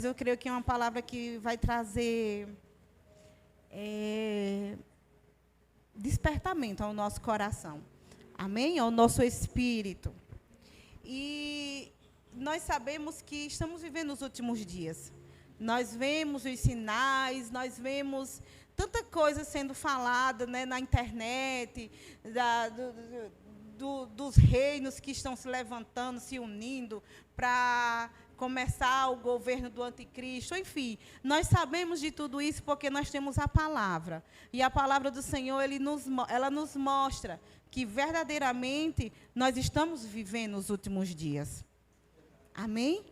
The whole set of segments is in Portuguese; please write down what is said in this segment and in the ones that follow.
eu creio que é uma palavra que vai trazer despertamento ao nosso coração. Amém? Ao nosso espírito. E nós sabemos que estamos vivendo os últimos dias. Nós vemos os sinais, nós vemos tanta coisa sendo falada, né, na internet, dos reinos que estão se levantando, se unindo para começar o governo do anticristo. Enfim, nós sabemos de tudo isso porque nós temos a palavra. E a palavra do Senhor, ela nos mostra que verdadeiramente nós estamos vivendo os últimos dias. Amém?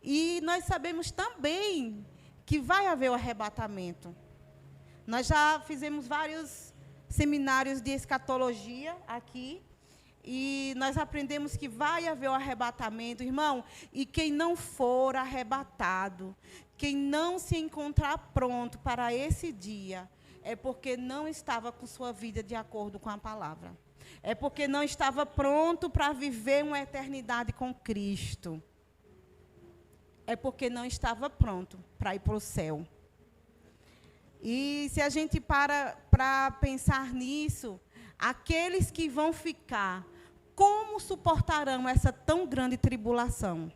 E nós sabemos também que vai haver o arrebatamento. Nós já fizemos vários seminários de escatologia aqui, e nós aprendemos que vai haver o arrebatamento, irmão, e quem não for arrebatado, quem não se encontrar pronto para esse dia, é porque não estava com sua vida de acordo com a palavra. É porque não estava pronto para viver uma eternidade com Cristo. É porque não estava pronto para ir para o céu. E se a gente para pensar nisso, aqueles que vão ficar, como suportarão essa tão grande tribulação?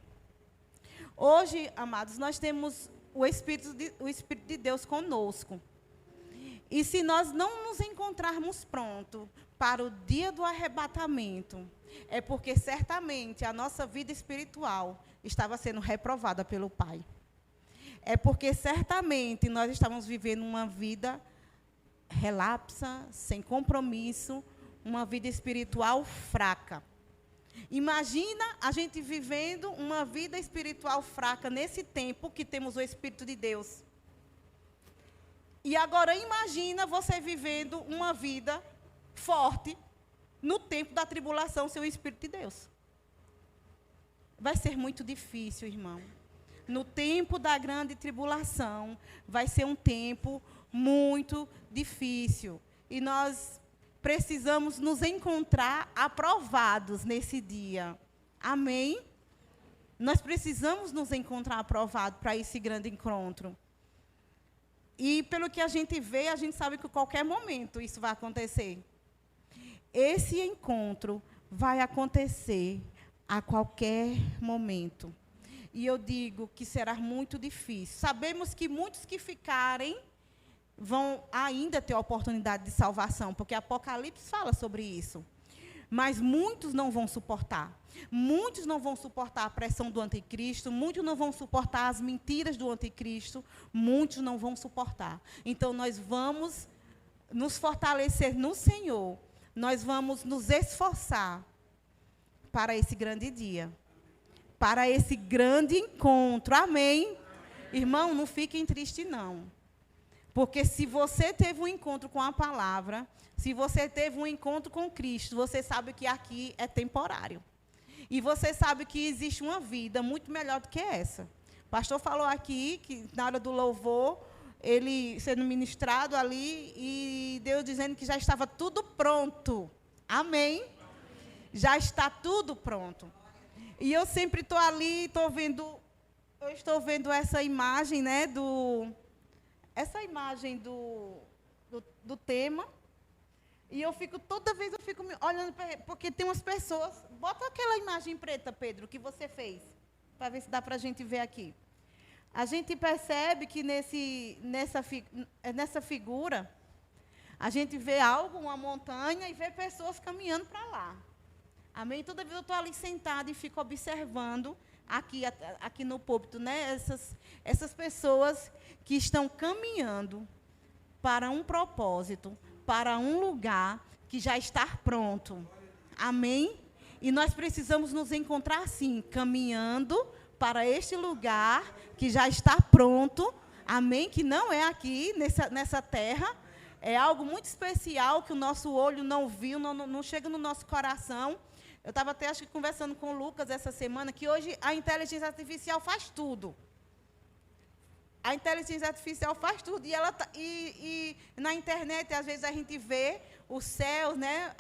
Hoje, amados, nós temos o Espírito de Deus conosco. E se nós não nos encontrarmos prontos para o dia do arrebatamento, é porque certamente a nossa vida espiritual estava sendo reprovada pelo Pai. É porque certamente nós estávamos vivendo uma vida relapsa, sem compromisso, uma vida espiritual fraca. Imagina a gente vivendo uma vida espiritual fraca nesse tempo que temos o Espírito de Deus. E agora imagina você vivendo uma vida forte no tempo da tribulação sem o Espírito de Deus. Vai ser muito difícil, irmão. No tempo da grande tribulação, vai ser um tempo muito difícil. E nós precisamos nos encontrar aprovados nesse dia. Amém? Nós precisamos nos encontrar aprovados para esse grande encontro. E pelo que a gente vê, a gente sabe que a qualquer momento isso vai acontecer. Esse encontro vai acontecer a qualquer momento. E eu digo que será muito difícil. Sabemos que muitos que ficarem vão ainda ter a oportunidade de salvação, porque Apocalipse fala sobre isso. Mas muitos não vão suportar. Muitos não vão suportar a pressão do anticristo, muitos não vão suportar as mentiras do anticristo, muitos não vão suportar. Então, nós vamos nos fortalecer no Senhor, nós vamos nos esforçar para esse grande dia, para esse grande encontro. Amém? Irmão, não fiquem tristes, não. Porque se você teve um encontro com a palavra, se você teve um encontro com Cristo, você sabe que aqui é temporário. E você sabe que existe uma vida muito melhor do que essa. O pastor falou aqui que na hora do louvor, ele sendo ministrado ali, e Deus dizendo que já estava tudo pronto. Amém? Já está tudo pronto. E eu sempre estou ali, eu estou vendo essa imagem, né, essa imagem do tema, e toda vez eu fico olhando, porque tem umas pessoas, bota aquela imagem preta, Pedro, que você fez, para ver se dá para a gente ver aqui. A gente percebe que nessa figura, a gente vê uma montanha, e vê pessoas caminhando para lá. Amém? Toda vez eu estou ali sentada e fico observando, aqui no púlpito, né, essas pessoas que estão caminhando para um propósito, para um lugar que já está pronto. Amém? E nós precisamos nos encontrar assim, caminhando para este lugar que já está pronto. Amém? Que não é aqui, nessa terra. É algo muito especial que o nosso olho não viu, não chega no nosso coração. Eu estava até, acho que, conversando com o Lucas essa semana, que hoje a inteligência artificial faz tudo. A inteligência artificial faz tudo. E na internet, às vezes, a gente vê o céu, né?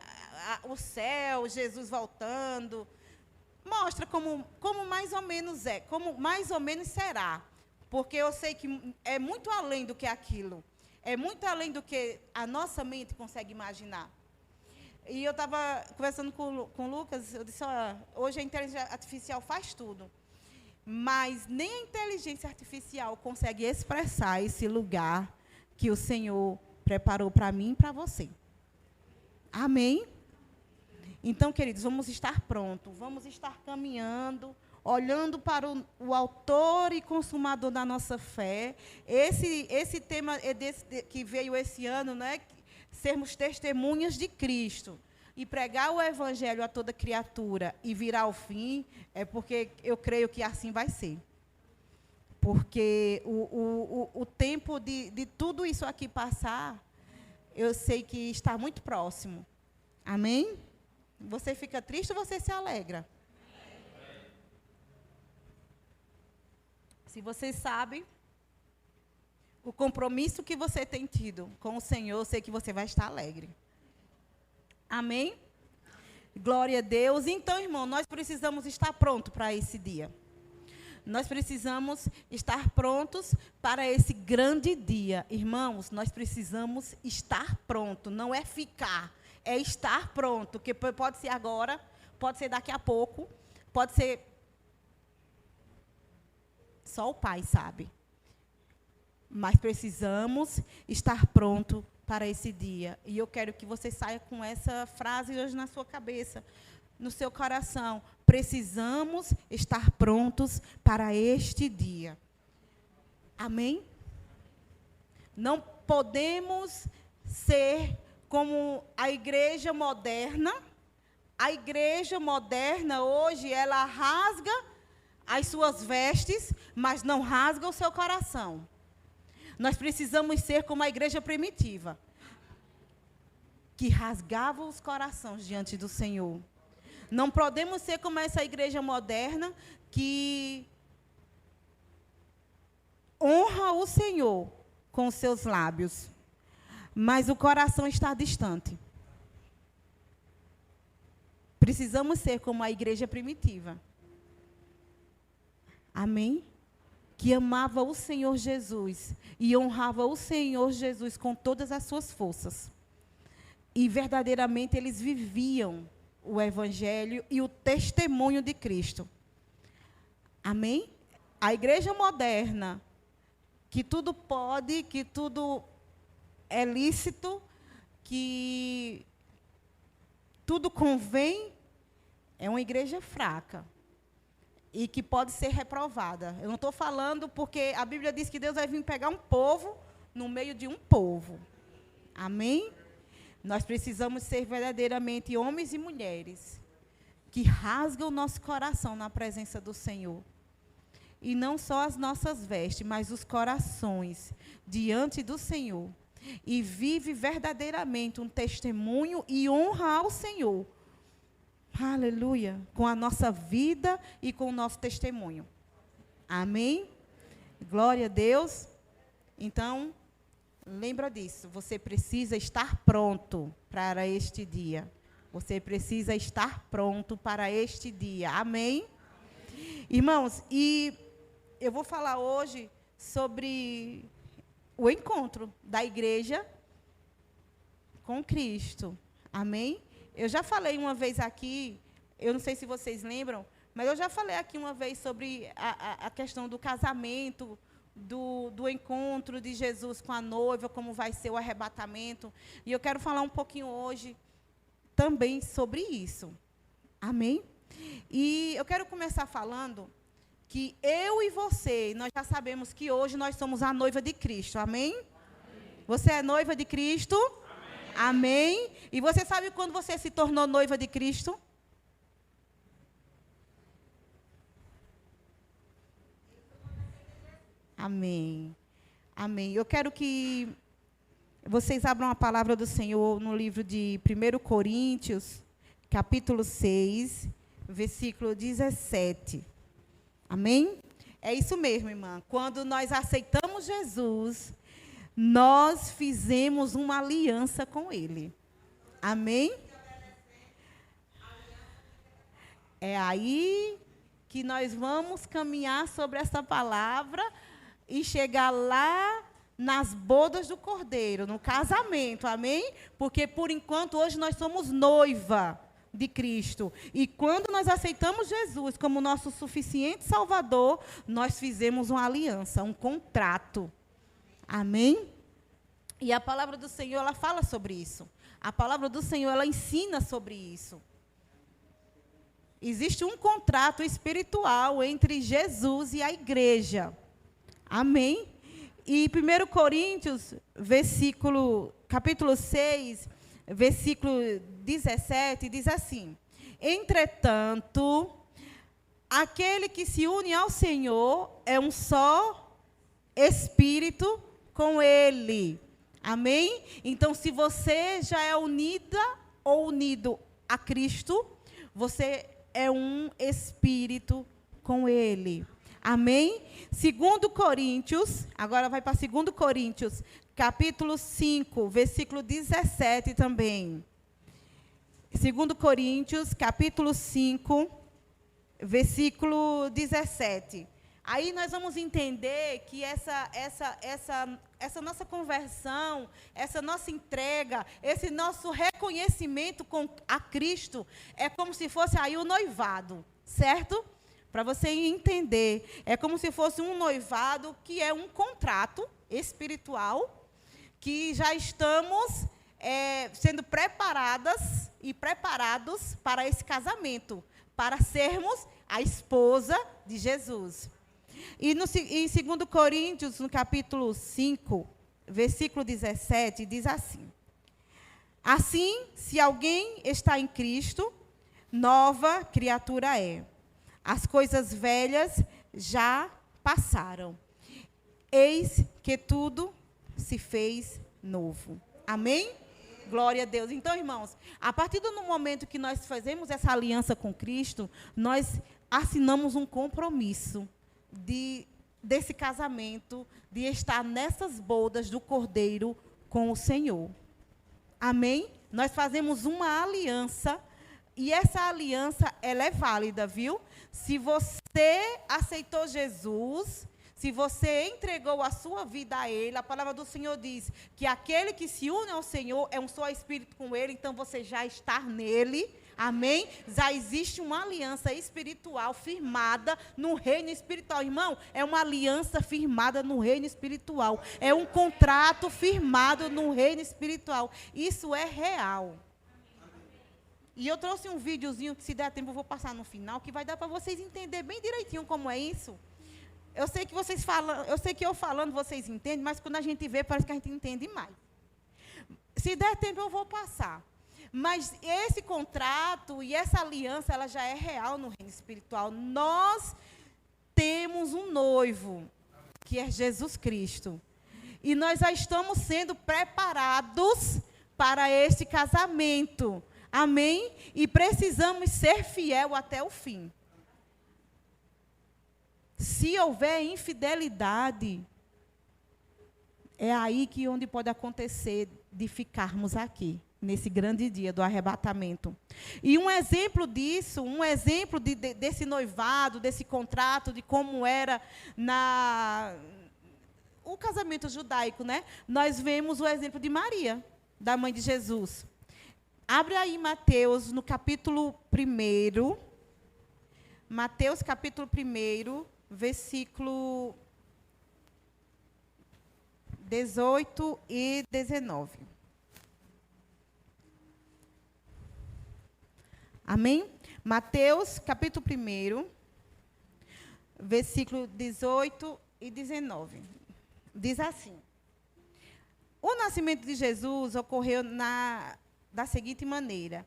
O céu, Jesus voltando. Mostra como mais ou menos como mais ou menos será. porque eu sei que é muito além do que aquilo. É muito além do que a nossa mente consegue imaginar. E eu estava conversando com o Lucas, eu disse, olha, hoje a inteligência artificial faz tudo, mas nem a inteligência artificial consegue expressar esse lugar que o Senhor preparou para mim e para você. Amém? Então, queridos, vamos estar prontos, vamos estar caminhando, olhando para o autor e consumador da nossa fé. Esse tema é que veio esse ano, né? Sermos testemunhas de Cristo e pregar o evangelho a toda criatura e virar ao fim, é porque eu creio que assim vai ser. Porque o tempo de tudo isso aqui passar, eu sei que está muito próximo. Amém? Você fica triste ou você se alegra? Se você sabe o compromisso que você tem tido com o Senhor, eu sei que você vai estar alegre. Amém? Glória a Deus. Então, irmão, nós precisamos estar prontos para esse dia. Nós precisamos estar prontos para esse grande dia. Irmãos, nós precisamos estar prontos. Não é ficar, é estar pronto. Que pode ser agora, pode ser daqui a pouco, pode ser... Só o Pai sabe. Mas precisamos estar pronto para esse dia. E eu quero que você saia com essa frase hoje na sua cabeça, no seu coração. Precisamos estar prontos para este dia. Amém? Não podemos ser como a igreja moderna. A igreja moderna hoje, ela rasga as suas vestes, mas não rasga o seu coração. Nós precisamos ser como a igreja primitiva, que rasgava os corações diante do Senhor. Não podemos ser como essa igreja moderna, que honra o Senhor com os seus lábios, mas o coração está distante. Precisamos ser como a igreja primitiva. Amém? Que amava o Senhor Jesus e honrava o Senhor Jesus com todas as suas forças. E verdadeiramente eles viviam o evangelho e o testemunho de Cristo. Amém? A igreja moderna, que tudo pode, que tudo é lícito, que tudo convém, é uma igreja fraca. E que pode ser reprovada. Eu não estou falando porque a Bíblia diz que Deus vai vir pegar um povo no meio de um povo. Amém? Nós precisamos ser verdadeiramente homens e mulheres que rasgam o nosso coração na presença do Senhor. E não só as nossas vestes, mas os corações diante do Senhor. E vive verdadeiramente um testemunho e honra ao Senhor. Aleluia, com a nossa vida e com o nosso testemunho. Amém? Glória a Deus. Então, lembra disso, você precisa estar pronto para este dia. Você precisa estar pronto para este dia. Amém? Irmãos, e eu vou falar hoje sobre o encontro da igreja com Cristo. Amém? Eu já falei uma vez aqui, eu não sei se vocês lembram, mas eu já falei aqui uma vez sobre a questão do casamento, do encontro de Jesus com a noiva, como vai ser o arrebatamento. E eu quero falar um pouquinho hoje também sobre isso. Amém? E eu quero começar falando que eu e você, nós já sabemos que hoje nós somos a noiva de Cristo. Amém? Amém. Você é noiva de Cristo? Amém? E você sabe quando você se tornou noiva de Cristo? Amém. Amém. Eu quero que vocês abram a palavra do Senhor no livro de 1 Coríntios, capítulo 6, versículo 17. Amém? É isso mesmo, irmã. Quando nós aceitamos Jesus, nós fizemos uma aliança com Ele. Amém? É aí que nós vamos caminhar sobre essa palavra e chegar lá nas bodas do Cordeiro, no casamento, amém? Porque, por enquanto, hoje nós somos noiva de Cristo. E quando nós aceitamos Jesus como nosso suficiente Salvador, nós fizemos uma aliança, um contrato. Amém? E a palavra do Senhor, ela fala sobre isso. A palavra do Senhor, ela ensina sobre isso. Existe um contrato espiritual entre Jesus e a igreja. Amém? E 1 Coríntios, capítulo 6, versículo 17, diz assim: entretanto, aquele que se une ao Senhor é um só espírito com Ele. Amém? Então, se você já é unida ou unido a Cristo, você é um espírito com Ele. Amém? 2 Coríntios, agora vai para 2 Coríntios, capítulo 5, versículo 17 também. 2 Coríntios, capítulo 5, versículo 17. Aí nós vamos entender que essa nossa conversão, essa nossa entrega, esse nosso reconhecimento a Cristo, é como se fosse aí o noivado, certo? Para você entender, é como se fosse um noivado que é um contrato espiritual, que já estamos sendo preparadas e preparados para esse casamento, para sermos a esposa de Jesus. E em 2 Coríntios, no capítulo 5, versículo 17, diz assim: assim, se alguém está em Cristo, nova criatura é. As coisas velhas já passaram. Eis que tudo se fez novo. Amém? Glória a Deus. Então, irmãos, a partir do momento que nós fazemos essa aliança com Cristo, nós assinamos um compromisso desse casamento, de estar nessas bodas do Cordeiro com o Senhor. Amém? Nós fazemos uma aliança, e essa aliança, ela é válida, viu? Se você aceitou Jesus, se você entregou a sua vida a Ele, a palavra do Senhor diz que aquele que se une ao Senhor é um só espírito com Ele, então você já está nele. Amém? Já existe uma aliança espiritual firmada no reino espiritual. Irmão, é uma aliança firmada no reino espiritual. É um contrato firmado no reino espiritual. Isso é real. E eu trouxe um videozinho que, se der tempo, eu vou passar no final, que vai dar para vocês entenderem bem direitinho como é isso. Eu sei que vocês falam, eu sei que eu falando vocês entendem, mas quando a gente vê, parece que a gente entende mais. Se der tempo, eu vou passar. Mas esse contrato e essa aliança, ela já é real no reino espiritual. Nós temos um noivo, que é Jesus Cristo. E nós já estamos sendo preparados para esse casamento. Amém? E precisamos ser fiel até o fim. Se houver infidelidade, é aí que onde pode acontecer de ficarmos aqui, nesse grande dia do arrebatamento. E um exemplo disso, um exemplo desse noivado, desse contrato, de como era o casamento judaico, né? Nós vemos o exemplo de Maria, da mãe de Jesus. Abre aí Mateus, no capítulo 1. Mateus, capítulo 1, versículo 18 e 19. Amém? Mateus, capítulo 1, versículo 18 e 19. Diz assim: o nascimento de Jesus ocorreu da seguinte maneira: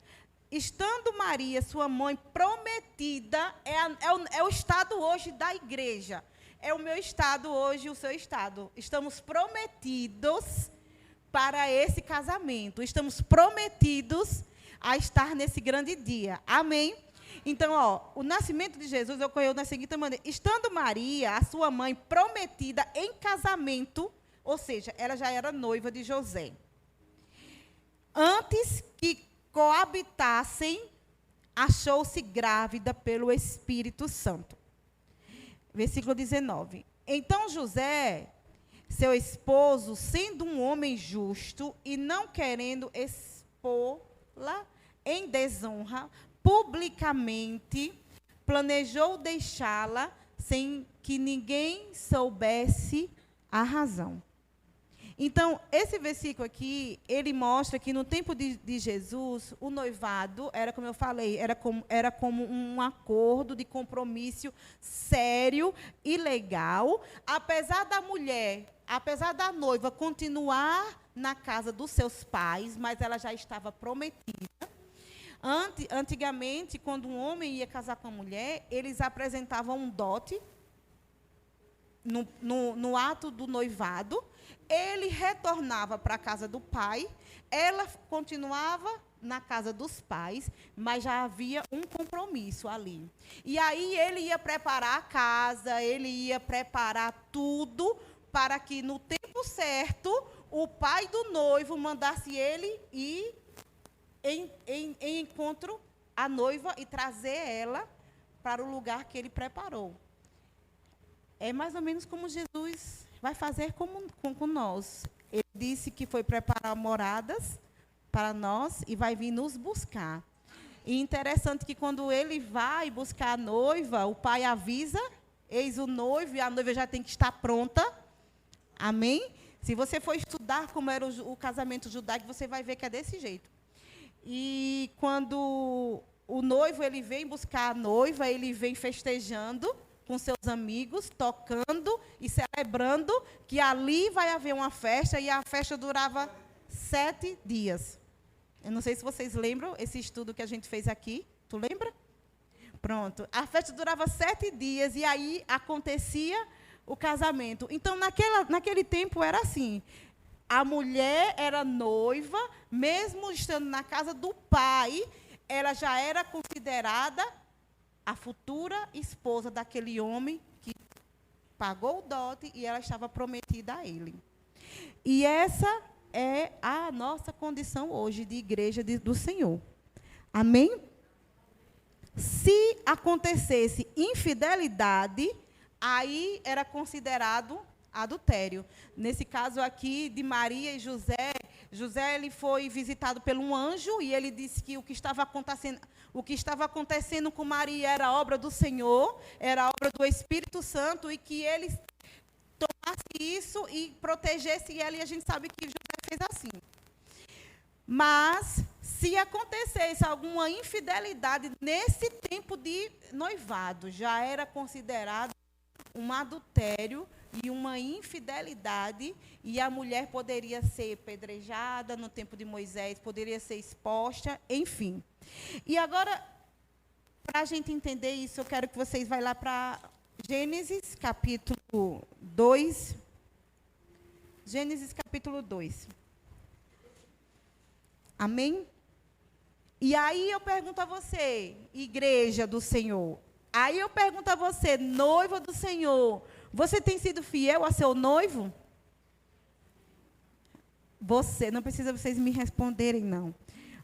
estando Maria, sua mãe, prometida, é o estado hoje da igreja. É o meu estado hoje, o seu estado. Estamos prometidos para esse casamento. Estamos prometidos a estar nesse grande dia. Amém? Então, o nascimento de Jesus ocorreu da seguinte maneira: estando Maria, a sua mãe, prometida em casamento, ou seja, ela já era noiva de José. Antes que coabitassem, achou-se grávida pelo Espírito Santo. Versículo 19. Então José, seu esposo, sendo um homem justo e não querendo expô-la em desonra, publicamente planejou deixá-la sem que ninguém soubesse a razão. Então, esse versículo aqui, ele mostra que no tempo de Jesus, o noivado, era como eu falei, era como um acordo de compromisso sério e legal, apesar da noiva continuar na casa dos seus pais, mas ela já estava prometida. Antigamente, quando um homem ia casar com a mulher, eles apresentavam um dote no ato do noivado, ele retornava para a casa do pai, ela continuava na casa dos pais, mas já havia um compromisso ali. E aí ele ia preparar a casa, ele ia preparar tudo para que, no tempo certo, o pai do noivo mandasse ele ir em encontro à noiva e trazer ela para o lugar que ele preparou. É mais ou menos como Jesus vai fazer com nós. Ele disse que foi preparar moradas para nós e vai vir nos buscar. E interessante que quando ele vai buscar a noiva, o pai avisa, eis o noivo, e a noiva já tem que estar pronta. Amém? Se você for estudar como era o casamento judaico, você vai ver que é desse jeito. E quando o noivo ele vem buscar a noiva, ele vem festejando com seus amigos, tocando e celebrando que ali vai haver uma festa, e a festa durava 7 dias. Eu não sei se vocês lembram esse estudo que a gente fez aqui. Tu lembra? Pronto. A festa durava 7 dias, e aí acontecia o casamento. Então, naquele tempo era assim. A mulher era noiva, mesmo estando na casa do pai, ela já era considerada a futura esposa daquele homem que pagou o dote e ela estava prometida a ele. E essa é a nossa condição hoje de igreja do Senhor. Amém? Se acontecesse infidelidade, aí era considerado adultério. Nesse caso aqui de Maria e José, ele foi visitado por um anjo e ele disse que o que estava acontecendo com Maria era obra do Senhor, era obra do Espírito Santo, e que ele tomasse isso e protegesse ela, e a gente sabe que José fez assim. Mas, se acontecesse alguma infidelidade nesse tempo de noivado, já era considerado um adultério e uma infidelidade, e a mulher poderia ser pedrejada no tempo de Moisés, poderia ser exposta, enfim. E agora, para a gente entender isso, eu quero que vocês vão lá para Gênesis capítulo 2. Gênesis capítulo 2. Amém? E aí eu pergunto a você, igreja do Senhor, aí eu pergunto a você, noiva do Senhor, você tem sido fiel a seu noivo? Você, não precisa vocês me responderem, não.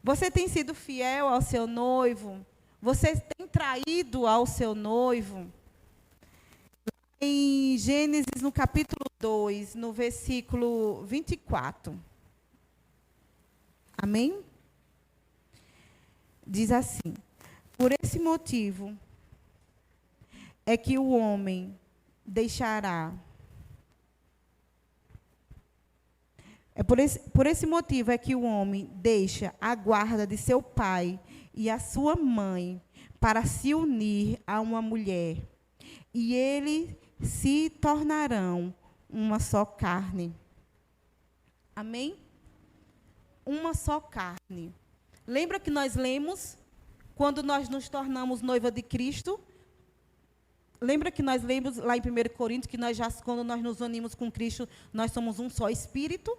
Você tem sido fiel ao seu noivo? Você tem traído ao seu noivo? Em Gênesis, no capítulo 2, no versículo 24. Amém? Diz assim: por esse motivo é que o homem deixará. Por esse motivo é que o homem deixa a guarda de seu pai e a sua mãe para se unir a uma mulher, e eles se tornarão uma só carne. Amém? Uma só carne. Lembra que nós lemos, quando nós nos tornamos noiva de Cristo? Lembra que nós lemos lá em 1 Coríntios, que quando nós nos unimos com Cristo, nós somos um só espírito?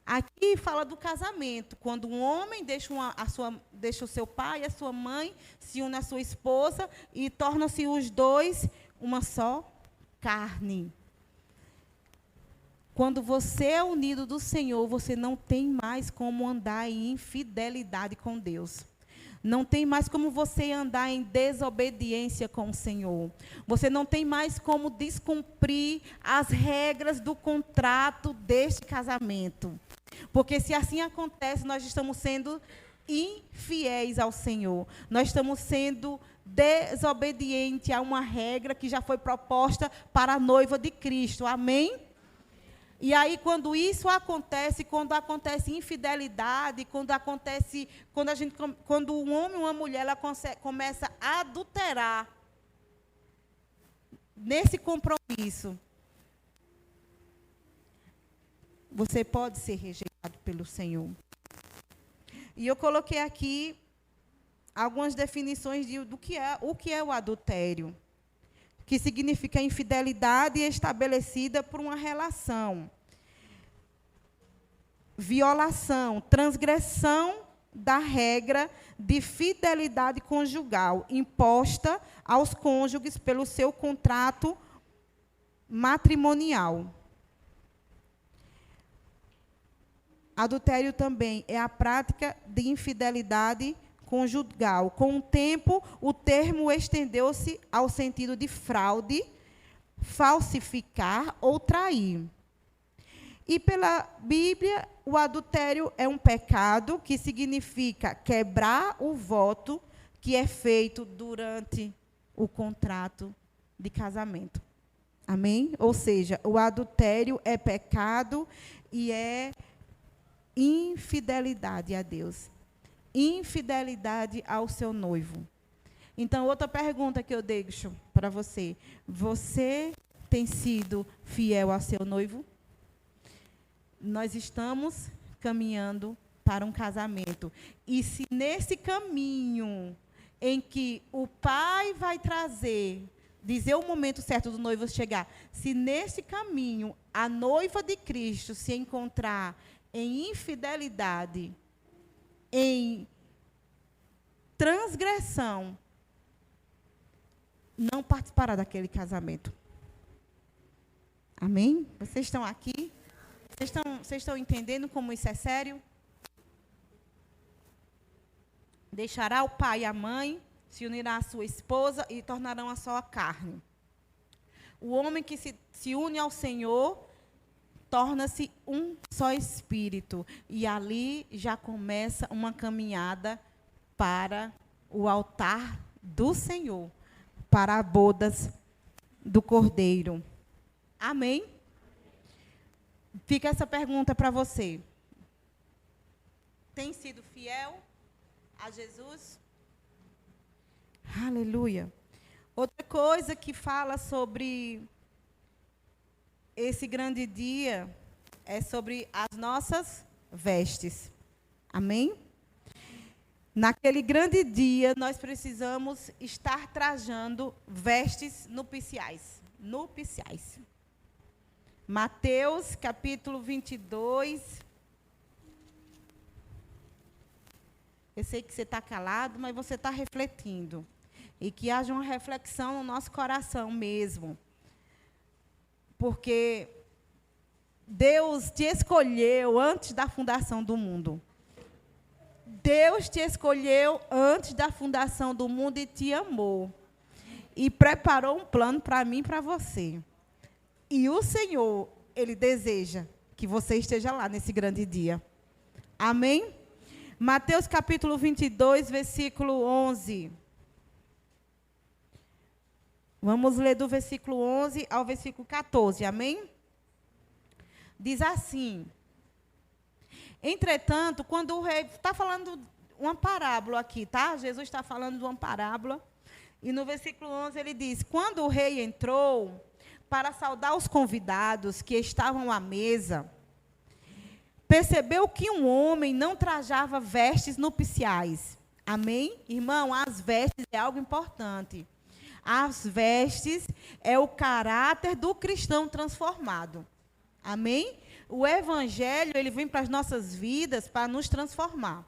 Aqui fala do casamento, quando um homem deixa o seu pai e a sua mãe, se une à sua esposa, e tornam-se os dois uma só carne. Quando você é unido do Senhor, você não tem mais como andar em infidelidade com Deus. Não tem mais como você andar em desobediência com o Senhor. Você não tem mais como descumprir as regras do contrato deste casamento. Porque se assim acontece, nós estamos sendo infiéis ao Senhor. Nós estamos sendo desobedientes a uma regra que já foi proposta para a noiva de Cristo. Amém? E aí, quando isso acontece, quando acontece infidelidade, quando um homem ou uma mulher começa a adulterar nesse compromisso, você pode ser rejeitado pelo Senhor. E eu coloquei aqui algumas definições do que é o adultério, que significa infidelidade estabelecida por uma relação, violação, transgressão da regra de fidelidade conjugal imposta aos cônjuges pelo seu contrato matrimonial. Adultério também é a prática de infidelidade conjugal. Com o tempo, o termo estendeu-se ao sentido de fraude, falsificar ou trair. E pela Bíblia, o adultério é um pecado que significa quebrar o voto que é feito durante o contrato de casamento. Amém? Ou seja, o adultério é pecado e é infidelidade a Deus. Infidelidade ao seu noivo. Então, outra pergunta que eu deixo para você. Você tem sido fiel ao seu noivo? Nós estamos caminhando para um casamento. E se nesse caminho em que o pai vai dizer o momento certo do noivo chegar, se nesse caminho a noiva de Cristo se encontrar em infidelidade, em transgressão, não participará daquele casamento. Amém? Vocês estão aqui? Vocês estão entendendo como isso é sério? Deixará o pai e a mãe, se unirá à sua esposa e tornarão a só carne. O homem que se une ao Senhor torna-se um só espírito. E ali já começa uma caminhada para o altar do Senhor, para as bodas do Cordeiro. Amém? Fica essa pergunta para você. Tem sido fiel a Jesus? Aleluia. Outra coisa que fala sobre esse grande dia é sobre as nossas vestes. Amém? Naquele grande dia, nós precisamos estar trajando vestes nupciais. Nupciais. Mateus, capítulo 22. Eu sei que você está calado, mas você está refletindo. E que haja uma reflexão no nosso coração mesmo. Porque Deus te escolheu antes da fundação do mundo. Deus te escolheu antes da fundação do mundo e te amou. E preparou um plano para mim e para você. E o Senhor, Ele deseja que você esteja lá nesse grande dia. Amém? Mateus capítulo 22, versículo 11. Vamos ler do versículo 11 ao versículo 14, amém? Diz assim: entretanto, quando o rei... Está falando uma parábola aqui, tá? Jesus está falando de uma parábola. E no versículo 11 ele diz: quando o rei entrou para saudar os convidados que estavam à mesa, percebeu que um homem não trajava vestes nupciais. Amém? Irmão, as vestes é algo importante. As vestes é o caráter do cristão transformado. Amém? O evangelho, ele vem para as nossas vidas para nos transformar.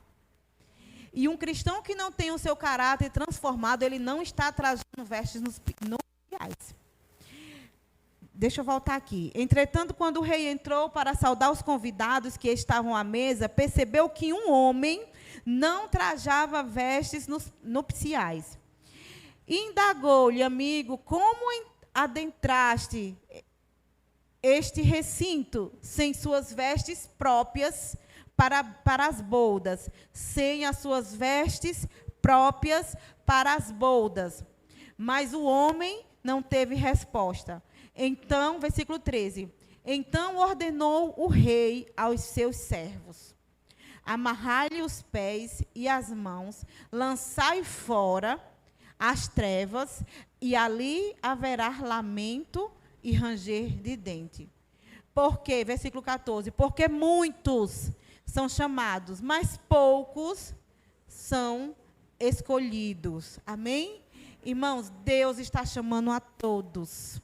E um cristão que não tem o seu caráter transformado, ele não está trajando vestes nupciais. Deixa eu voltar aqui. Entretanto, quando o rei entrou para saudar os convidados que estavam à mesa, percebeu que um homem não trajava vestes nupciais. Indagou-lhe, amigo, como adentraste este recinto sem suas vestes próprias para as boldas, sem as suas vestes próprias para as boldas? Mas o homem não teve resposta. Então, versículo 13. Então ordenou o rei aos seus servos: amarrai-lhe os pés e as mãos, lançai fora as trevas, e ali haverá lamento e ranger de dente. Porque, versículo 14, porque muitos são chamados, mas poucos são escolhidos. Amém? Irmãos, Deus está chamando a todos.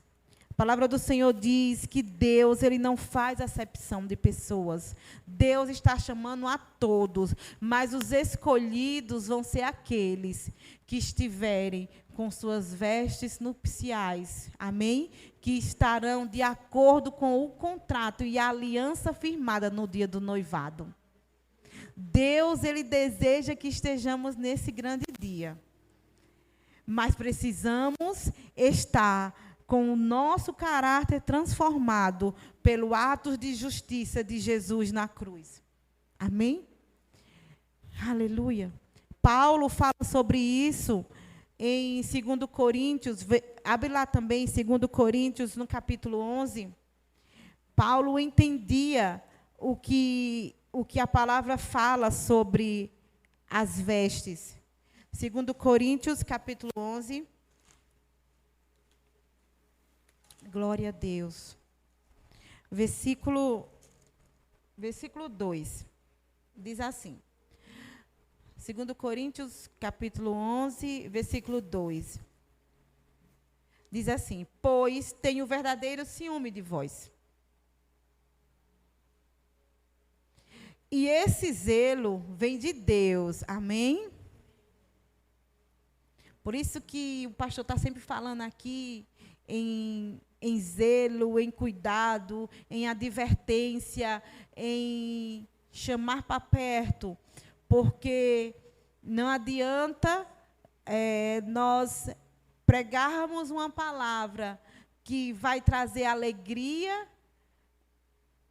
A palavra do Senhor diz que Deus, Ele não faz acepção de pessoas. Deus está chamando a todos, mas os escolhidos vão ser aqueles que estiverem com suas vestes nupciais. Amém? Que estarão de acordo com o contrato e a aliança firmada no dia do noivado. Deus, Ele deseja que estejamos nesse grande dia. Mas precisamos estar com o nosso caráter transformado pelo ato de justiça de Jesus na cruz. Amém? Aleluia. Paulo fala sobre isso em 2 Coríntios, abre lá também, 2 Coríntios, no capítulo 11. Paulo entendia o que a palavra fala sobre as vestes. 2 Coríntios, capítulo 11. Glória a Deus. Versículo 2. Diz assim. 2 Coríntios, capítulo 11, versículo 2. Diz assim: pois tenho verdadeiro ciúme de vós. E esse zelo vem de Deus. Amém? Por isso que o pastor está sempre falando aqui em zelo, em cuidado, em advertência, em chamar para perto. Porque não adianta nós pregarmos uma palavra que vai trazer alegria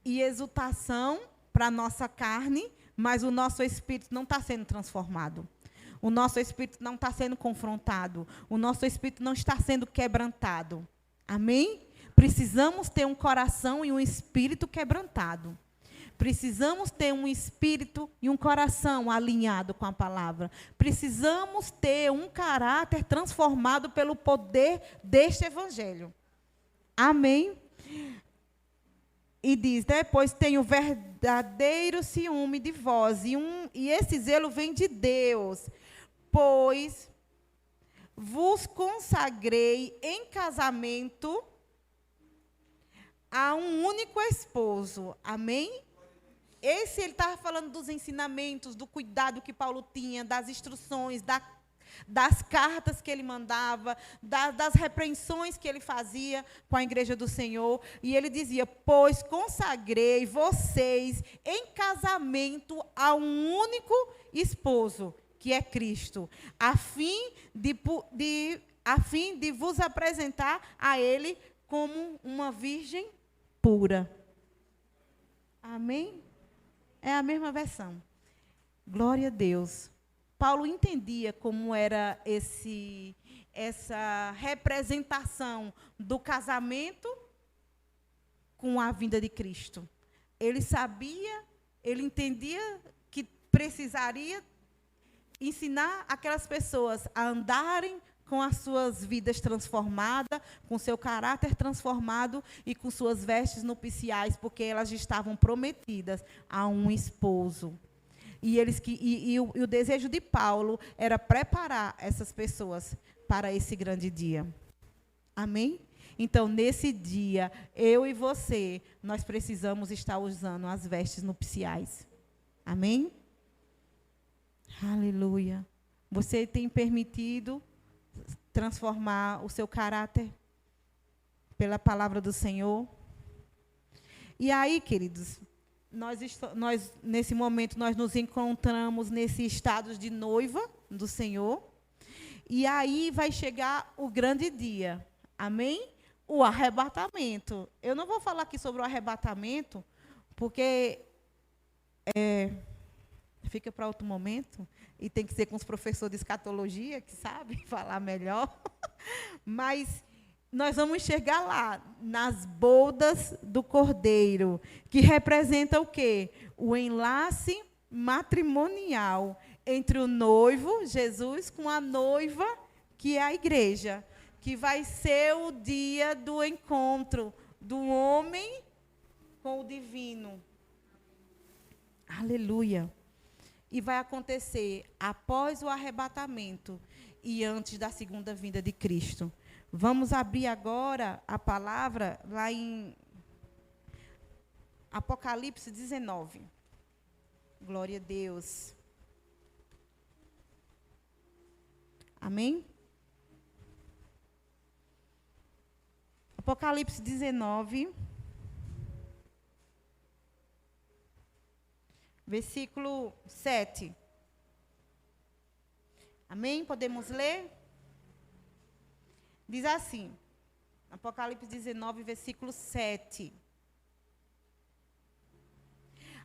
e exultação para a nossa carne, mas o nosso espírito não está sendo transformado. O nosso espírito não está sendo confrontado. O nosso espírito não está sendo quebrantado. Amém? Precisamos ter um coração e um espírito quebrantado. Precisamos ter um espírito e um coração alinhado com a palavra. Precisamos ter um caráter transformado pelo poder deste evangelho. Amém? E diz, pois tenho verdadeiro ciúme de vós, e esse zelo vem de Deus, pois vos consagrei em casamento a um único esposo. Amém? Esse, ele estava falando dos ensinamentos, do cuidado que Paulo tinha, das instruções, das cartas que ele mandava, das repreensões que ele fazia com a igreja do Senhor. E ele dizia, pois consagrei vocês em casamento a um único esposo, que é Cristo, a fim de vos apresentar a Ele como uma virgem pura. Amém? É a mesma versão. Glória a Deus. Paulo entendia como era essa representação do casamento com a vinda de Cristo. Ele sabia, ele entendia que precisaria ensinar aquelas pessoas a andarem com as suas vidas transformadas, com seu caráter transformado e com suas vestes nupciais, porque elas estavam prometidas a um esposo. E o desejo de Paulo era preparar essas pessoas para esse grande dia. Amém? Então, nesse dia, eu e você, nós precisamos estar usando as vestes nupciais. Amém? Aleluia. Você tem permitido transformar o seu caráter pela palavra do Senhor? E aí, queridos, nesse momento, nós nos encontramos nesse estado de noiva do Senhor. E aí vai chegar o grande dia. Amém? O arrebatamento. Eu não vou falar aqui sobre o arrebatamento, porque fica para outro momento. E tem que ser com os professores de escatologia, que sabem falar melhor. Mas nós vamos chegar lá, nas bodas do Cordeiro, que representa o quê? O enlace matrimonial entre o noivo, Jesus, com a noiva, que é a igreja, que vai ser o dia do encontro do homem com o divino. Aleluia. E vai acontecer após o arrebatamento e antes da segunda vinda de Cristo. Vamos abrir agora a palavra lá em Apocalipse 19. Glória a Deus. Amém? Apocalipse 19, versículo 7. Amém? Podemos ler? Diz assim, Apocalipse 19, versículo 7.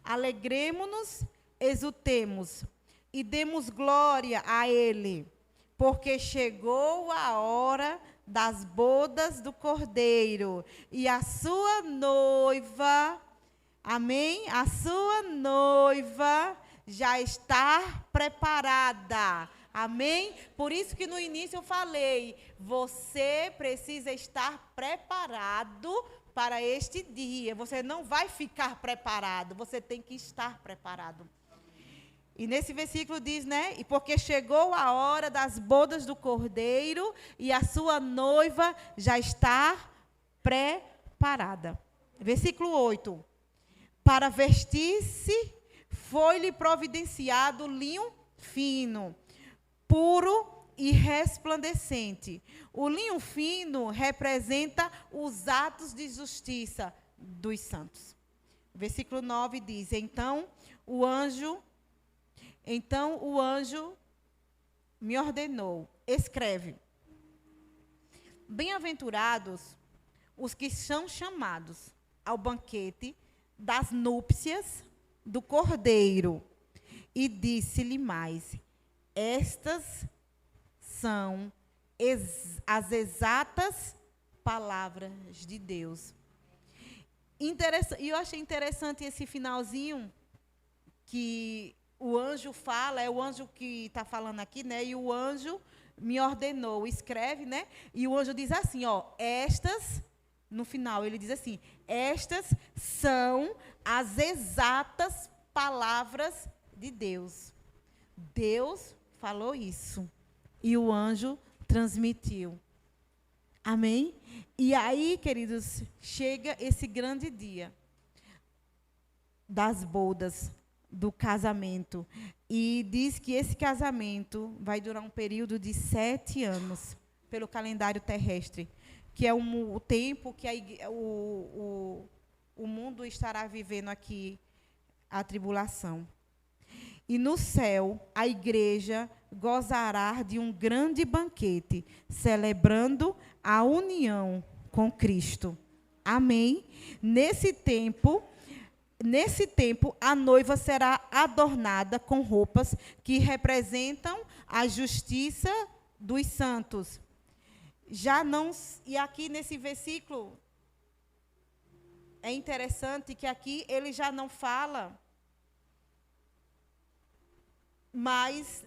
Alegremo-nos, exultemos e demos glória a Ele, porque chegou a hora das bodas do Cordeiro, e a sua noiva, amém? A sua noiva já está preparada. Amém? Por isso que no início eu falei, você precisa estar preparado para este dia. Você não vai ficar preparado, você tem que estar preparado. E nesse versículo diz, né? E porque chegou a hora das bodas do Cordeiro e a sua noiva já está preparada. Versículo 8. Para vestir-se foi-lhe providenciado linho fino, puro e resplandecente. O linho fino representa os atos de justiça dos santos. Versículo 9 diz, Então o anjo me ordenou, escreve, bem-aventurados os que são chamados ao banquete das núpcias do Cordeiro. E disse-lhe mais, estas são as exatas palavras de Deus. E eu achei interessante esse finalzinho, que o anjo fala, é o anjo que está falando aqui, né? E o anjo me ordenou, escreve, né? E o anjo diz assim, ó, no final ele diz assim, estas são as exatas palavras de Deus. Deus falou isso. E o anjo transmitiu. Amém? E aí, queridos, chega esse grande dia das bodas, do casamento. E diz que esse casamento vai durar um período de 7 anos, pelo calendário terrestre, que é o tempo que o mundo estará vivendo aqui a tribulação. E no céu, a igreja gozará de um grande banquete, celebrando a união com Cristo. Amém? Nesse tempo, a noiva será adornada com roupas que representam a justiça dos santos. E aqui nesse versículo, é interessante que aqui ele já não fala, mas,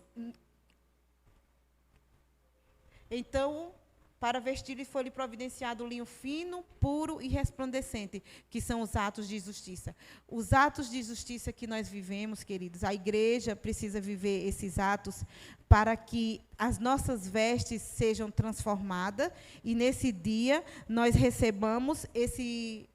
então, para vestir-lhe foi-lhe providenciado linho fino, puro e resplandecente, que são os atos de justiça. Os atos de justiça que nós vivemos, queridos, a igreja precisa viver esses atos para que as nossas vestes sejam transformadas e, nesse dia, nós recebamos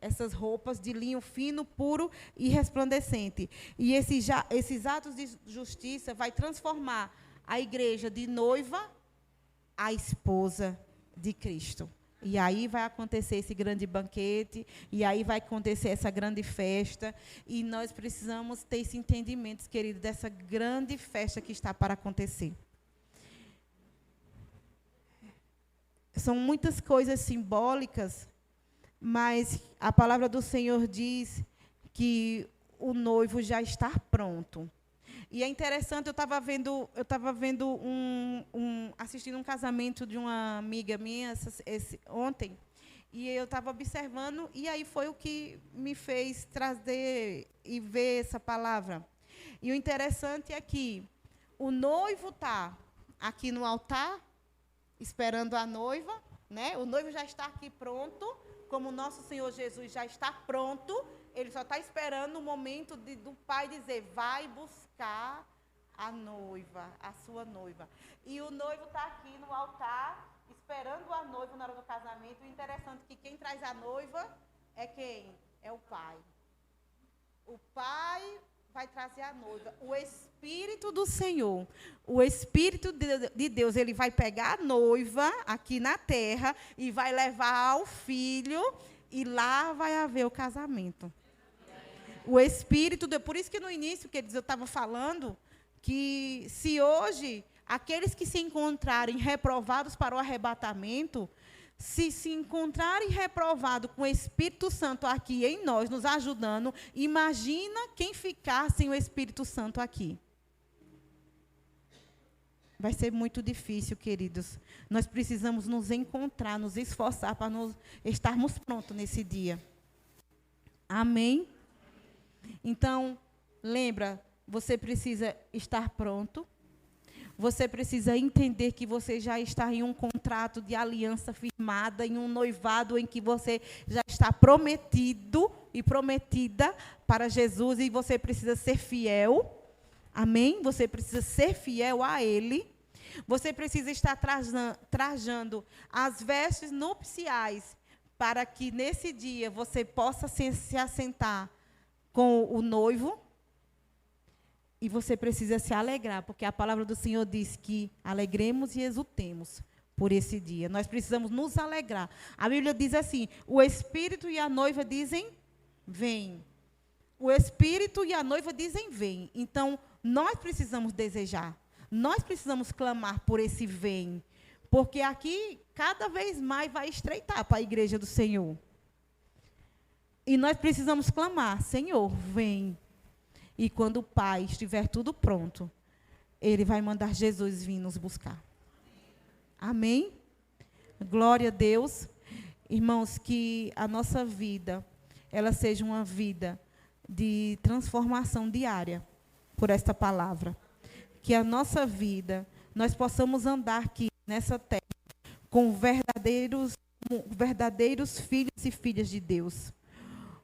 essas roupas de linho fino, puro e resplandecente. E esses atos de justiça vai transformar a igreja de noiva a esposa de Cristo. E aí vai acontecer esse grande banquete, e aí vai acontecer essa grande festa, e nós precisamos ter esse entendimento, querido, dessa grande festa que está para acontecer. São muitas coisas simbólicas, mas a palavra do Senhor diz que o noivo já está pronto. E é interessante, eu estava vendo assistindo um casamento de uma amiga minha ontem, e eu estava observando, e aí foi o que me fez trazer e ver essa palavra. E o interessante é que o noivo está aqui no altar, esperando a noiva, né? O noivo já está aqui pronto, como o nosso Senhor Jesus já está pronto. Ele só está esperando o momento do pai dizer, vai buscar a noiva, a sua noiva. E o noivo está aqui no altar, esperando a noiva na hora do casamento. O interessante é que quem traz a noiva é quem? É o pai. O pai vai trazer a noiva. O Espírito do Senhor, o Espírito de Deus, ele vai pegar a noiva aqui na terra e vai levar ao filho, e lá vai haver o casamento. O Espírito, por isso que no início, queridos, eu estava falando que se hoje aqueles que se encontrarem reprovados para o arrebatamento, se encontrarem reprovados com o Espírito Santo aqui em nós, nos ajudando, imagina quem ficar sem o Espírito Santo aqui. Vai ser muito difícil, queridos. Nós precisamos nos encontrar, nos esforçar para estarmos prontos nesse dia. Amém? Então, lembra, você precisa estar pronto. Você precisa entender que você já está em um contrato de aliança firmada, em um noivado em que você já está prometido e prometida para Jesus, e você precisa ser fiel. Amém? Você precisa ser fiel a Ele. Você precisa estar trajando as vestes nupciais para que nesse dia você possa se assentar com o noivo. E você precisa se alegrar, porque a palavra do Senhor diz que alegremos e exultemos por esse dia. Nós precisamos nos alegrar. A Bíblia diz assim, o Espírito e a noiva dizem, vem. O Espírito e a noiva dizem, vem. Então, nós precisamos desejar. Nós precisamos clamar por esse vem. Porque aqui, cada vez mais, vai estreitar para a igreja do Senhor. E nós precisamos clamar, Senhor, vem. E quando o Pai estiver tudo pronto, Ele vai mandar Jesus vir nos buscar. Amém? Glória a Deus. Irmãos, que a nossa vida, ela seja uma vida de transformação diária por esta palavra. Que a nossa vida, nós possamos andar aqui nessa terra com verdadeiros filhos e filhas de Deus.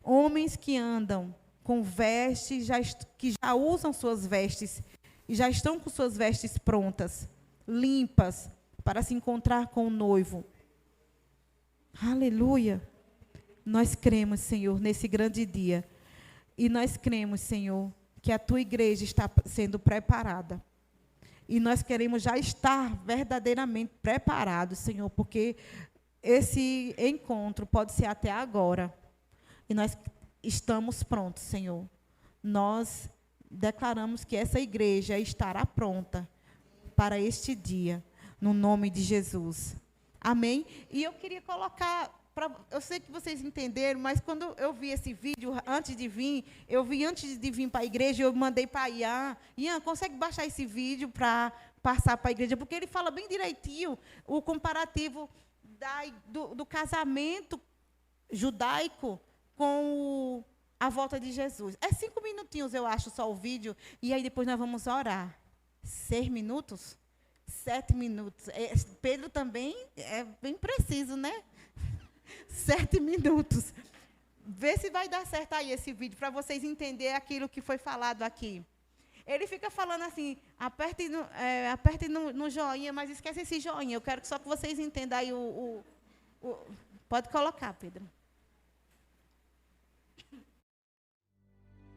Homens que andam com vestes, que já usam suas vestes, e já estão com suas vestes prontas, limpas, para se encontrar com o noivo. Aleluia! Nós cremos, Senhor, nesse grande dia. E nós cremos, Senhor, que a Tua igreja está sendo preparada. E nós queremos já estar verdadeiramente preparados, Senhor, porque esse encontro pode ser até agora. E nós estamos prontos, Senhor. Nós declaramos que essa igreja estará pronta para este dia, no nome de Jesus. Amém? E eu queria colocar, eu sei que vocês entenderam, mas quando eu vi esse vídeo, antes de vir para a igreja, eu mandei para Ian. Ian, consegue baixar esse vídeo para passar para a igreja? Porque ele fala bem direitinho o comparativo do casamento judaico com a volta de Jesus. É 5 minutinhos, eu acho, só o vídeo. E aí depois nós vamos orar. 6 minutos? 7 minutos. Pedro também é bem preciso, né? 7 minutos. Vê se vai dar certo aí esse vídeo, para vocês entenderem aquilo que foi falado aqui. Ele fica falando assim, aperte no joinha, mas esquece esse joinha. Eu quero só que vocês entendam aí Pode colocar, Pedro.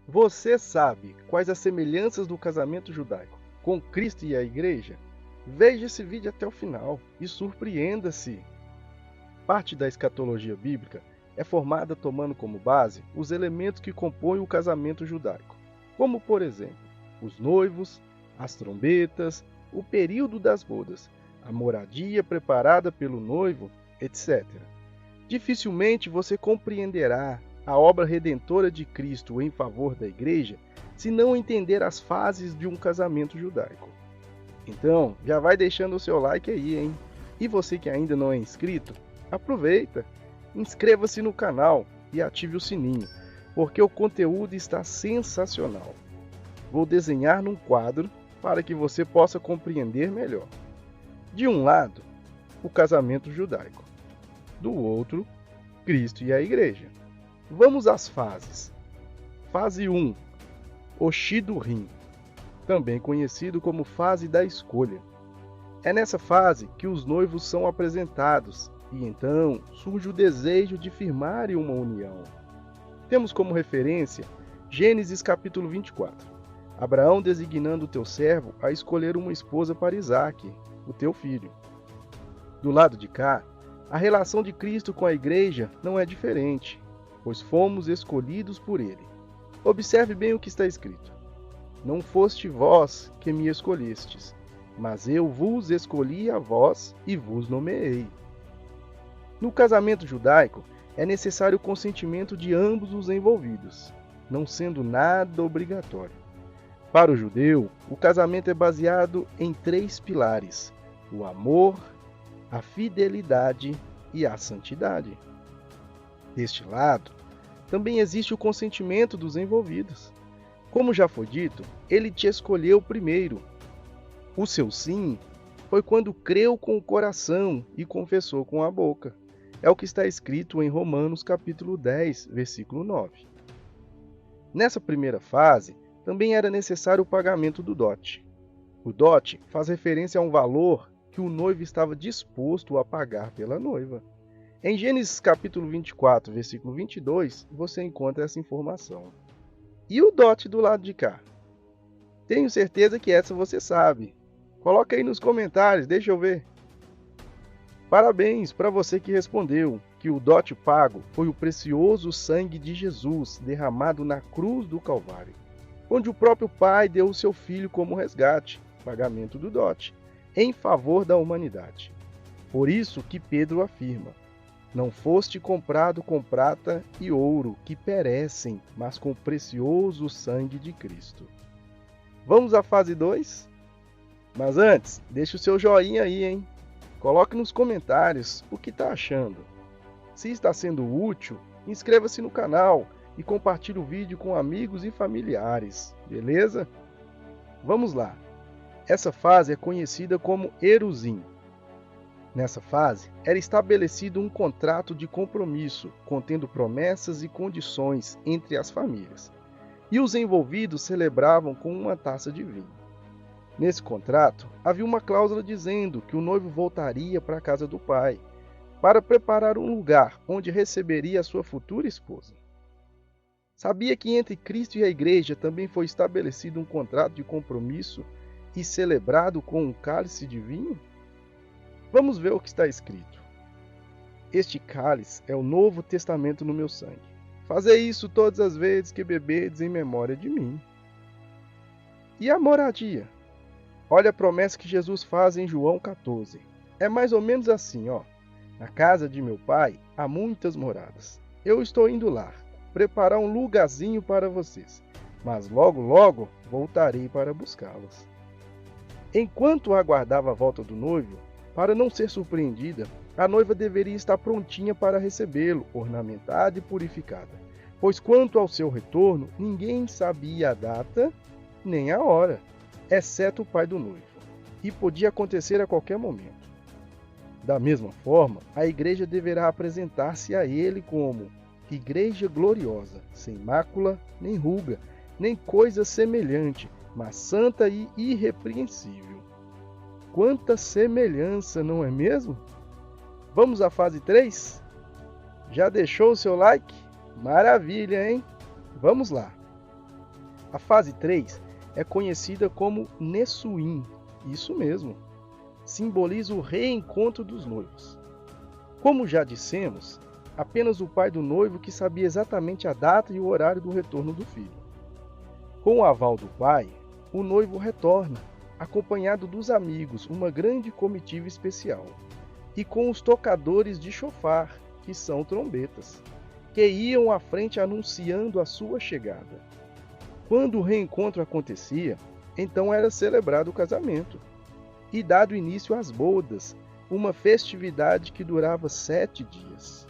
Você sabe quais as semelhanças do casamento judaico com Cristo e a igreja? Veja esse vídeo até o final e surpreenda-se. parte da escatologia bíblica é formada tomando como base os elementos que compõem o casamento judaico, como, por exemplo, os noivos, as trombetas, o período das bodas, a moradia preparada pelo noivo, etc. Dificilmente você compreenderá a obra redentora de Cristo em favor da igreja se não entender as fases de um casamento judaico. Então, já vai deixando o seu like aí, hein? E você que ainda não é inscrito, aproveita, inscreva-se no canal e ative o sininho, porque o conteúdo está sensacional. Vou desenhar num quadro para que você possa compreender melhor. De um lado, o casamento judaico. Do outro, Cristo e a igreja. Vamos às fases. Fase 1. O Shidurim, também conhecido como fase da escolha. É nessa fase que os noivos são apresentados e então surge o desejo de firmarem uma união. Temos como referência Gênesis capítulo 24. Abraão designando o teu servo a escolher uma esposa para Isaque, o teu filho. Do lado de cá, a relação de Cristo com a igreja não é diferente, pois fomos escolhidos por ele. Observe bem o que está escrito. Não foste vós que me escolhestes, mas eu vos escolhi a vós e vos nomeei. No casamento judaico, é necessário o consentimento de ambos os envolvidos, não sendo nada obrigatório. Para o judeu, o casamento é baseado em 3 pilares: o amor, a fidelidade e a santidade. Deste lado, também existe o consentimento dos envolvidos. Como já foi dito, ele te escolheu primeiro. O seu sim foi quando creu com o coração e confessou com a boca. É o que está escrito em Romanos capítulo 10, versículo 9. Nessa primeira fase, também era necessário o pagamento do dote. O dote faz referência a um valor que o noivo estava disposto a pagar pela noiva. Em Gênesis capítulo 24, versículo 22, você encontra essa informação. E o dote do lado de cá? Tenho certeza que essa você sabe. Coloca aí nos comentários, deixa eu ver. Parabéns para você que respondeu que o dote pago foi o precioso sangue de Jesus derramado na cruz do Calvário, onde o próprio Pai deu o seu Filho como resgate, pagamento do dote, em favor da humanidade. Por isso que Pedro afirma: não foste comprado com prata e ouro que perecem, mas com o precioso sangue de Cristo. Vamos à fase 2? Mas antes, deixe o seu joinha aí, hein? Coloque nos comentários o que está achando. Se está sendo útil, inscreva-se no canal e compartilhe o vídeo com amigos e familiares, beleza? Vamos lá. Essa fase é conhecida como Eruzim. Nessa fase, era estabelecido um contrato de compromisso, contendo promessas e condições entre as famílias. E os envolvidos celebravam com uma taça de vinho. Nesse contrato, havia uma cláusula dizendo que o noivo voltaria para a casa do pai, para preparar um lugar onde receberia a sua futura esposa. Sabia que entre Cristo e a igreja também foi estabelecido um contrato de compromisso e celebrado com um cálice de vinho? Vamos ver o que está escrito. Este cálice é o Novo Testamento no meu sangue. Fazei isso todas as vezes que beberdes em memória de mim. E a moradia? Olha a promessa que Jesus faz em João 14. É mais ou menos assim, ó. Na casa de meu pai há muitas moradas. Eu estou indo lá, preparar um lugarzinho para vocês, mas logo, logo voltarei para buscá-los. Enquanto aguardava a volta do noivo, para não ser surpreendida, a noiva deveria estar prontinha para recebê-lo, ornamentada e purificada, pois quanto ao seu retorno, ninguém sabia a data nem a hora, exceto o pai do noivo, e podia acontecer a qualquer momento. Da mesma forma, a igreja deverá apresentar-se a ele como igreja gloriosa, sem mácula, nem ruga, nem coisa semelhante, mas santa e irrepreensível. Quanta semelhança, não é mesmo? Vamos à fase 3? Já deixou o seu like? Maravilha, hein? Vamos lá. A fase 3 é conhecida como Nessuim, isso mesmo. Simboliza o reencontro dos noivos. Como já dissemos, apenas o pai do noivo que sabia exatamente a data e o horário do retorno do filho. Com o aval do pai, o noivo retorna, acompanhado dos amigos, uma grande comitiva especial, e com os tocadores de chofar, que são trombetas, que iam à frente anunciando a sua chegada. Quando o reencontro acontecia, então era celebrado o casamento, e dado início às bodas, uma festividade que durava 7 dias.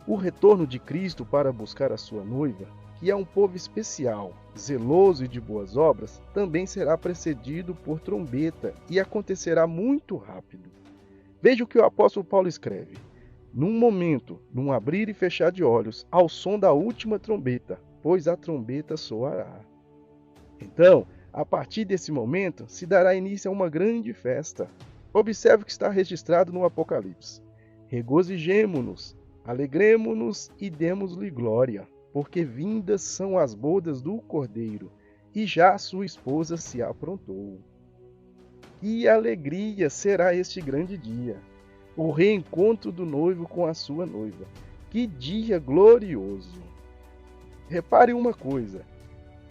O retorno de Cristo para buscar a sua noiva, que é um povo especial, zeloso e de boas obras, também será precedido por trombeta e acontecerá muito rápido. Veja o que o apóstolo Paulo escreve. Num momento, num abrir e fechar de olhos, ao som da última trombeta, pois a trombeta soará. Então, a partir desse momento, se dará início a uma grande festa. Observe o que está registrado no Apocalipse. Regozijemo-nos, alegremo-nos e demos-lhe glória, porque vindas são as bodas do Cordeiro, e já sua esposa se aprontou. Que alegria será este grande dia, o reencontro do noivo com a sua noiva. Que dia glorioso! Repare uma coisa,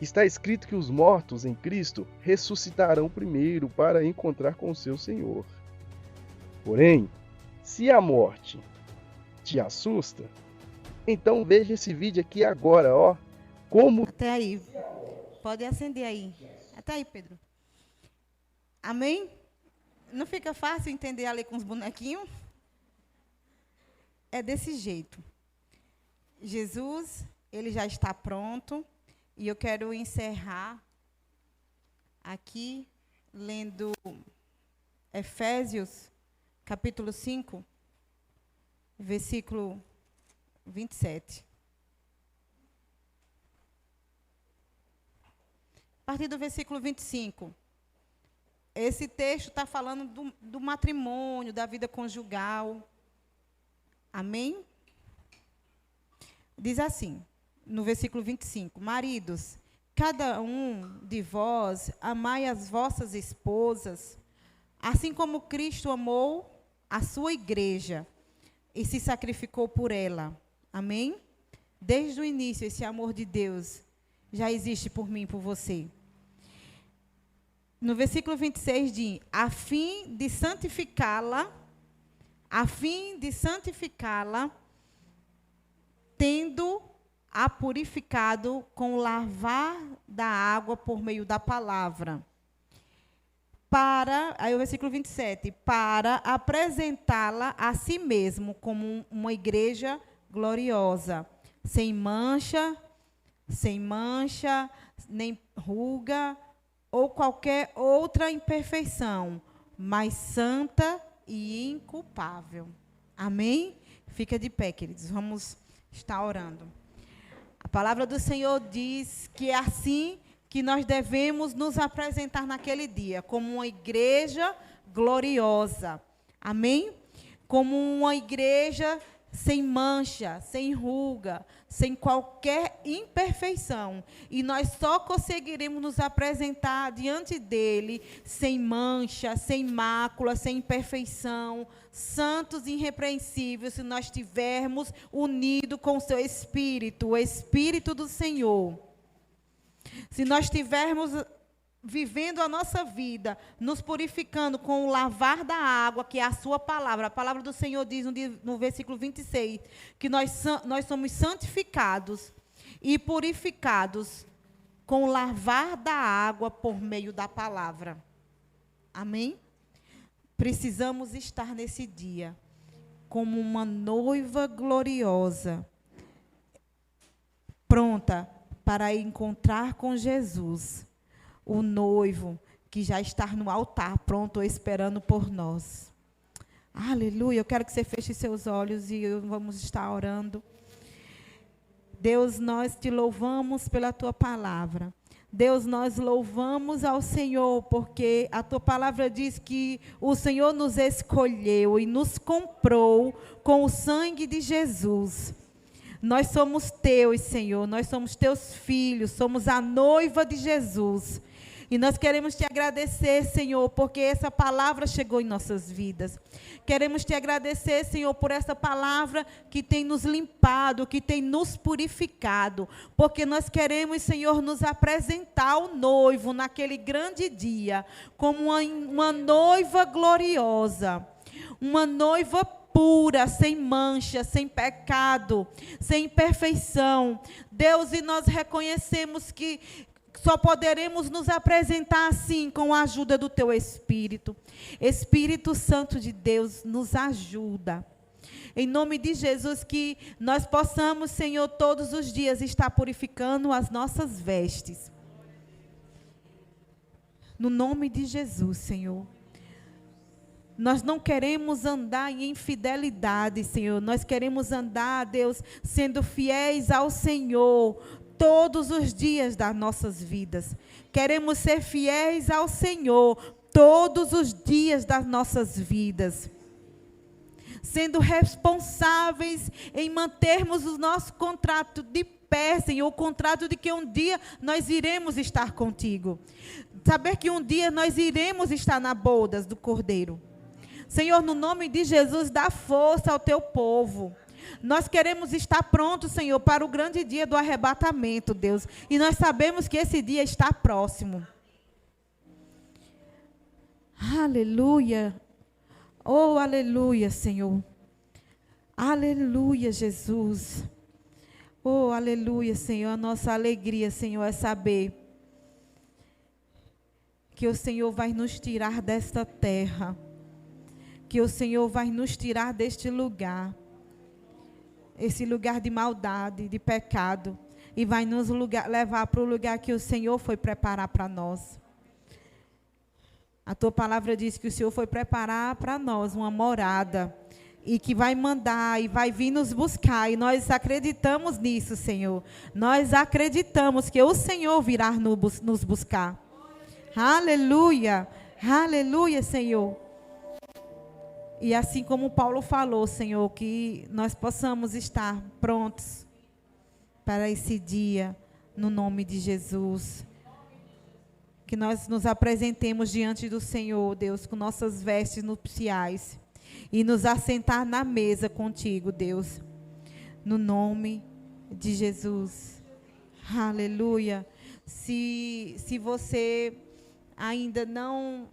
está escrito que os mortos em Cristo ressuscitarão primeiro para encontrar com o seu Senhor. Porém, se a morte te assusta, então veja esse vídeo aqui agora, ó. Como... Até aí. Pode acender aí. Até aí, Pedro. Amém? Não fica fácil entender ali com os bonequinhos? É desse jeito. Jesus, ele já está pronto. E eu quero encerrar aqui lendo Efésios, capítulo 5, versículo 27. A partir do versículo 25. Esse texto está falando do matrimônio, da vida conjugal. Amém? Diz assim, no versículo 25. Maridos, cada um de vós amai as vossas esposas, assim como Cristo amou a sua igreja e se sacrificou por ela. Amém? Desde o início, esse amor de Deus já existe por mim e por você. No versículo 26 diz, a fim de santificá-la, tendo-a purificado com o lavar da água por meio da palavra. Aí o versículo 27, para apresentá-la a si mesmo como uma igreja gloriosa, sem mancha, nem ruga, ou qualquer outra imperfeição, mas santa e inculpável. Amém? Fica de pé, queridos. Vamos estar orando. A palavra do Senhor diz que é assim que nós devemos nos apresentar naquele dia, como uma igreja gloriosa. Amém? Como uma igreja sem mancha, sem ruga, sem qualquer imperfeição. E nós só conseguiremos nos apresentar diante dele sem mancha, sem mácula, sem imperfeição, santos e irrepreensíveis, se nós estivermos unidos com o seu Espírito, o Espírito do Senhor. Se nós estivermos vivendo a nossa vida, nos purificando com o lavar da água, que é a sua palavra. A palavra do Senhor diz no versículo 26, que nós somos santificados e purificados com o lavar da água por meio da palavra. Amém? Precisamos estar nesse dia como uma noiva gloriosa, pronta para encontrar com Jesus, o noivo que já está no altar, pronto, esperando por nós. Aleluia, eu quero que você feche seus olhos e vamos estar orando. Deus, nós te louvamos pela tua palavra. Deus, nós louvamos ao Senhor, porque a tua palavra diz que o Senhor nos escolheu e nos comprou com o sangue de Jesus. Nós somos teus, Senhor, nós somos teus filhos, somos a noiva de Jesus. E nós queremos te agradecer, Senhor, porque essa palavra chegou em nossas vidas. Queremos te agradecer, Senhor, por essa palavra que tem nos limpado, que tem nos purificado. Porque nós queremos, Senhor, nos apresentar ao noivo naquele grande dia, como uma noiva gloriosa, uma noiva pura, sem mancha, sem pecado, sem imperfeição. Deus, e nós reconhecemos que só poderemos nos apresentar assim com a ajuda do Teu Espírito. Espírito Santo de Deus, nos ajuda. Em nome de Jesus, que nós possamos, Senhor, todos os dias estar purificando as nossas vestes. No nome de Jesus, Senhor. Nós não queremos andar em infidelidade, Senhor. Nós queremos andar, Deus, sendo fiéis ao Senhor todos os dias das nossas vidas. Queremos ser fiéis ao Senhor todos os dias das nossas vidas. Sendo responsáveis em mantermos o nosso contrato de pé, Senhor, o contrato de que um dia nós iremos estar contigo. Saber que um dia nós iremos estar na bodas do Cordeiro. Senhor, no nome de Jesus, dá força ao teu povo. Nós queremos estar prontos, Senhor, para o grande dia do arrebatamento, Deus. E nós sabemos que esse dia está próximo. Aleluia. Oh, aleluia, Senhor. Aleluia, Jesus. Oh, aleluia, Senhor. A nossa alegria, Senhor, é saber que o Senhor vai nos tirar desta terra. Que o Senhor vai nos tirar deste lugar. Esse lugar de maldade, de pecado. E vai nos levar para o lugar que o Senhor foi preparar para nós. A tua palavra diz que o Senhor foi preparar para nós uma morada. E que vai mandar e vai vir nos buscar. E nós acreditamos nisso, Senhor. Nós acreditamos que o Senhor virá nos buscar. Aleluia. Aleluia, Senhor. E assim como Paulo falou, Senhor, que nós possamos estar prontos para esse dia, no nome de Jesus. Que nós nos apresentemos diante do Senhor, Deus, com nossas vestes nupciais. E nos assentar na mesa contigo, Deus. No nome de Jesus. Aleluia. Se você ainda não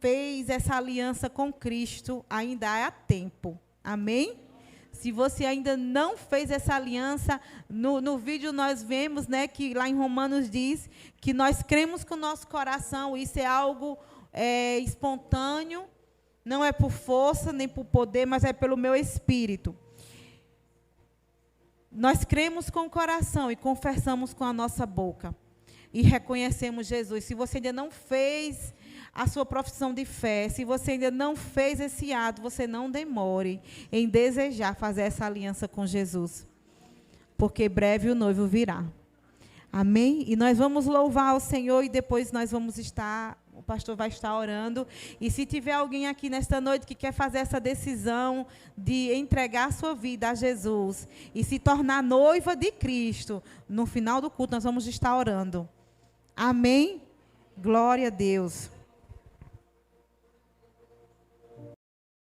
fez essa aliança com Cristo, ainda há tempo. Amém? Se você ainda não fez essa aliança, no vídeo nós vemos, né, que lá em Romanos diz que nós cremos com o nosso coração, isso é algo espontâneo, não é por força nem por poder, mas é pelo meu espírito. Nós cremos com o coração e confessamos com a nossa boca. E reconhecemos Jesus. Se você ainda não fez a sua profissão de fé, se você ainda não fez esse ato, você não demore em desejar fazer essa aliança com Jesus. Porque breve o noivo virá. Amém? E nós vamos louvar ao Senhor e depois nós vamos estar, o pastor vai estar orando. E se tiver alguém aqui nesta noite que quer fazer essa decisão de entregar a sua vida a Jesus e se tornar noiva de Cristo, no final do culto nós vamos estar orando. Amém? Glória a Deus.